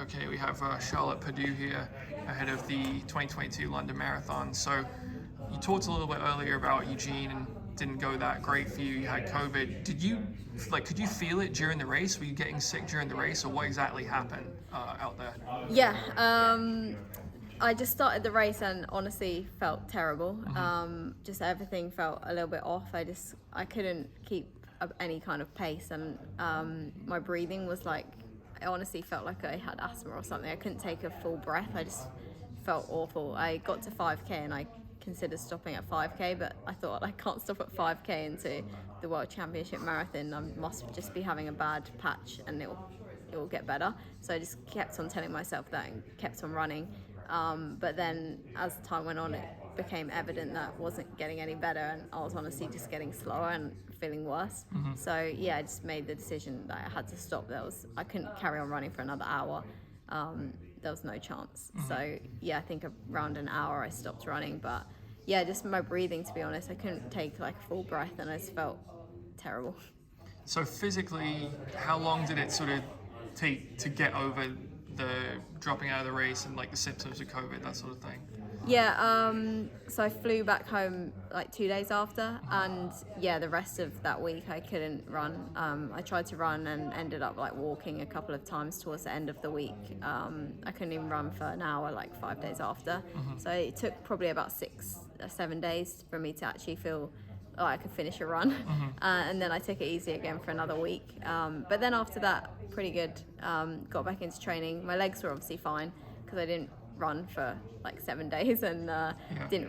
Okay, we have Charlotte Purdue here ahead of the 2022 London Marathon. So you talked a little bit earlier about Eugene and didn't go that great for you. You had COVID. Could you feel it during the race? Were you getting sick during the race, or what exactly happened out there? Yeah, I just started the race and honestly felt terrible. Just everything felt a little bit off. I couldn't keep up any kind of pace, and my breathing was like, I honestly felt like I had asthma or something. I couldn't take a full breath. I just felt awful. I got to 5K and I considered stopping at 5K, but I thought I can't stop at 5K into the World Championship Marathon. I must just be having a bad patch and it will get better. So I just kept on telling myself that and kept on running. But then as time went on, it became evident that I wasn't getting any better, and I was honestly just getting slower and feeling worse. So yeah, I just made the decision that I had to stop. I couldn't carry on running for another hour. There was no chance. So yeah, I think around an hour I stopped running. But yeah, just my breathing, to be honest, I couldn't take like a full breath and I just felt terrible. So physically, how long did it sort of take to get over the dropping out of the race and like the symptoms of COVID, that sort of thing? Yeah, so I flew back home like 2 days after, and yeah, the rest of that week I couldn't run. I tried to run and ended up like walking a couple of times towards the end of the week. I couldn't even run for an hour like 5 days after. So it took probably about 6 or 7 days for me to actually feel like I could finish a run. And then I took it easy again for another week. But then after that, pretty good. Got back into training. My legs were obviously fine because I didn't run for like 7 days and didn't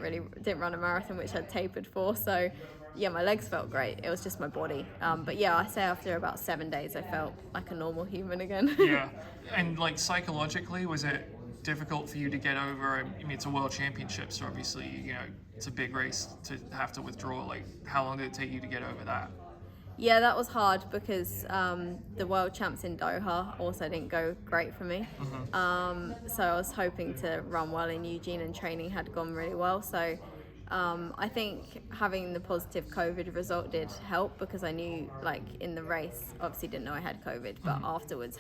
run a marathon, which I'd tapered for. So yeah, my legs felt great. It was just my body. But yeah, I say after about 7 days I felt like a normal human again. Yeah, and like psychologically, was it difficult for you to get over? I mean, it's a world championship, so obviously, it's a big race to have to withdraw. Like, how long did it take you to get over that? Yeah, that was hard because the world champs in Doha also didn't go great for me. So I was hoping to run well in Eugene, and training had gone really well. So I think having the positive COVID result did help, because I knew, like, in the race, obviously didn't know I had COVID, but afterwards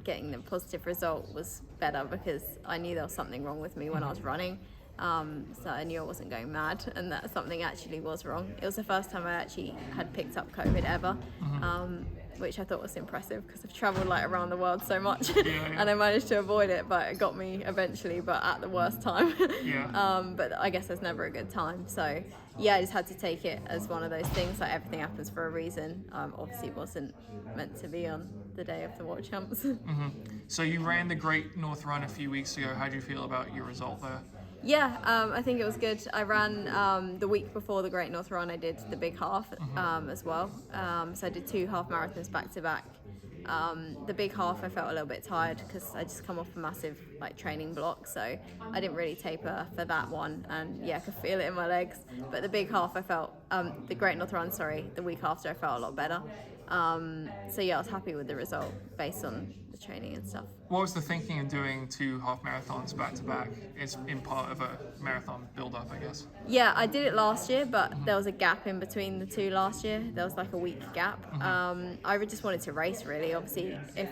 getting the positive result was better, because I knew there was something wrong with me when I was running. So I knew I wasn't going mad, and that something actually was wrong. It was the first time I actually had picked up COVID ever, which I thought was impressive, because I've travelled like around the world so much and I managed to avoid it, but it got me eventually, but at the worst time. But I guess there's never a good time. So yeah, I just had to take it as one of those things, like everything happens for a reason. Obviously it wasn't meant to be on the day of the World Champs. So you ran the Great North Run a few weeks ago. How do you feel about your result there? Yeah, I think it was good. I ran the week before the Great North Run. I did the big half as well. So I did 2 half marathons back to back. The big half I felt a little bit tired because I just come off a massive training block, so I didn't really taper for that one, and yeah, I could feel it in my legs. But the big half I felt, the Great North Run, the week after I felt a lot better. So yeah, I was happy with the result based on the training and stuff. What was the thinking of doing 2 half marathons back to back? It's in part of a marathon build up, I guess. Yeah, I did it last year, but there was a gap in between the 2 last year. There was like a week gap. I just wanted to race, really. Obviously, if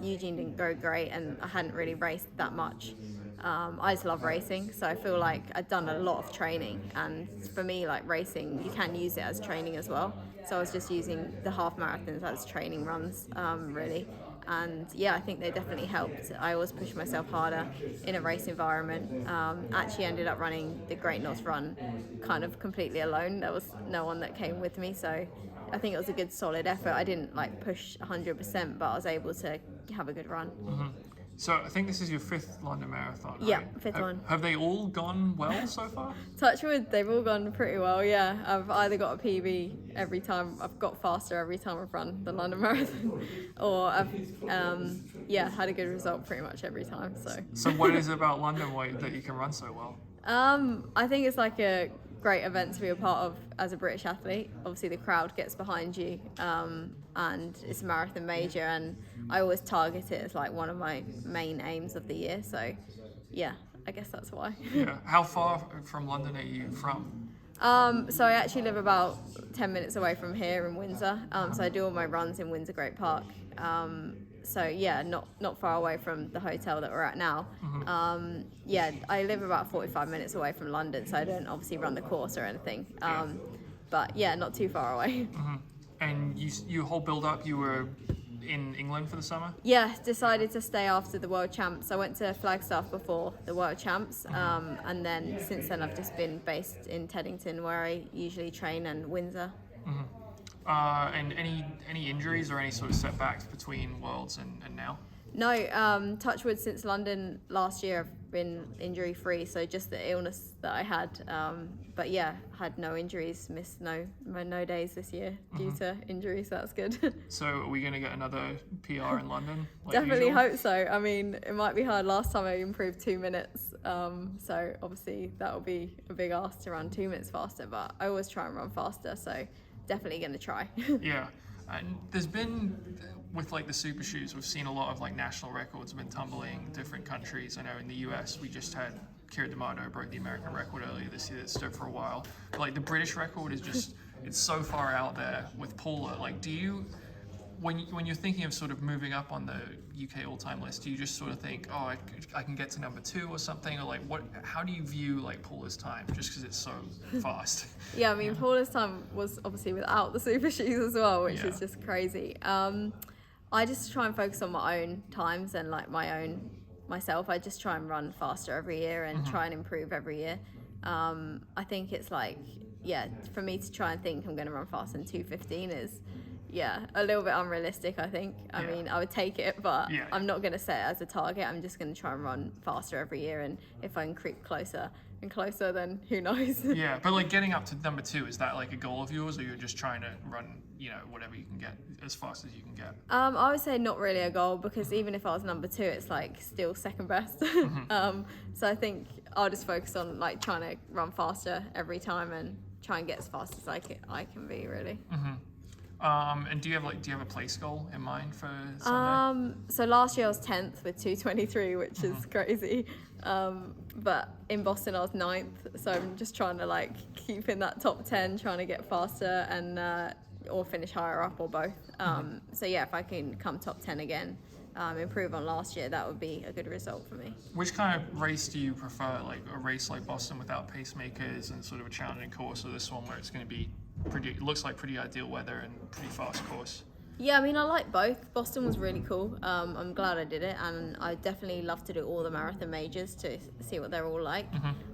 Eugene didn't go great and I hadn't really raced that much, I just love racing, so I feel like I'd done a lot of training, and for me, like, racing, you can use it as training as well. So I was just using the half marathons as training runs, really. And yeah, I think they definitely helped. I always push myself harder in a race environment. Actually ended up running the Great North Run kind of completely alone. There was no one that came with me, so I think it was a good solid effort. I didn't push 100%, but I was able to have a good run. So I think this is your 5th London Marathon, right? Yeah, 5th one. Have they all gone well so far? Touch wood, they've all gone pretty well, yeah. I've either got a PB every time, I've got faster every time I've run the London Marathon, or I've had a good result pretty much every time. So what is it about London that you can run so well? I think it's like a great event to be a part of as a British athlete. Obviously the crowd gets behind you, and it's a marathon major, and I always target it as like one of my main aims of the year, so yeah, I guess that's why. Yeah. How far from London are you from? So I actually live about 10 minutes away from here in Windsor, so I do all my runs in Windsor Great Park. So yeah, not far away from the hotel that we're at now. Yeah, I live about 45 minutes away from London, so I don't obviously run the course or anything. But yeah, not too far away. And you whole build up, you were in England for the summer? Yeah, decided to stay after the World Champs. I went to Flagstaff before the World Champs, and then since then I've just been based in Teddington, where I usually train, and Windsor. And any injuries or any sort of setbacks between Worlds and now? No, touch wood, since London last year I've been injury free, so just the illness that I had. But yeah, had no injuries, missed no days this year due to injuries, so that's good. So are we going to get another PR in London? Like Definitely usual? hope so. I mean, it might be hard. Last time I improved 2 minutes, so obviously that will be a big ask to run 2 minutes faster, but I always try and run faster, so definitely going to try. Yeah, and there's been, with like the super shoes, we've seen a lot of like national records have been tumbling different countries. I know in the US we just had Kira D'Amato broke the American record earlier this year that stood for a while. But like the British record is just, it's so far out there with Paula. Like, do you, when you're thinking of sort of moving up on the UK all-time list, do you just sort of think, oh, I can get to number 2 or something, or like how do you view like Paula's time, just because it's so fast? Yeah, I mean, Paula's time was obviously without the super shoes as well, which is just crazy. I just try and focus on my own times and like myself. I just try and run faster every year and try and improve every year. I think it's like, yeah, for me to try and think I'm going to run faster than 2:15 is, yeah, a little bit unrealistic, I think. I mean, I would take it, but I'm not going to set it as a target. I'm just going to try and run faster every year, and if I can creep closer and closer, then who knows? Yeah, but like getting up to number 2, is that like a goal of yours, or you're just trying to run, whatever you can get as fast as you can get? I would say not really a goal, because even if I was number 2, it's like still second best. So I think I'll just focus on like trying to run faster every time and try and get as fast as I can be, really. And do you have a place goal in mind for Sunday? So last year I was 10th with 2:23, which is crazy. But in Boston I was 9th, so I'm just trying to like keep in that top 10, trying to get faster and or finish higher up, or both. So yeah, if I can come top 10 again, improve on last year, that would be a good result for me. Which kind of race do you prefer? Like a race like Boston without pacemakers and sort of a challenging course, or this one where it's going to be looks like pretty ideal weather and pretty fast course? Yeah, I mean, I like both. Boston was really cool. I'm glad I did it, and I definitely love to do all the marathon majors to see what they're all like.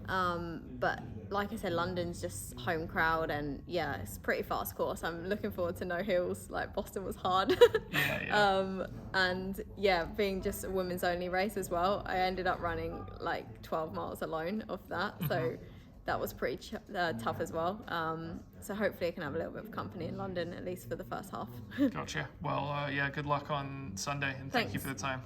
But like I said, London's just home crowd, and yeah, it's a pretty fast course. I'm looking forward to no hills. Like Boston was hard. And yeah, being just a women's only race as well, I ended up running like 12 miles alone of that. So that was pretty tough as well. So hopefully I can have a little bit of company in London, at least for the first half. Gotcha. Well, yeah, good luck on Sunday, and thank you for the time.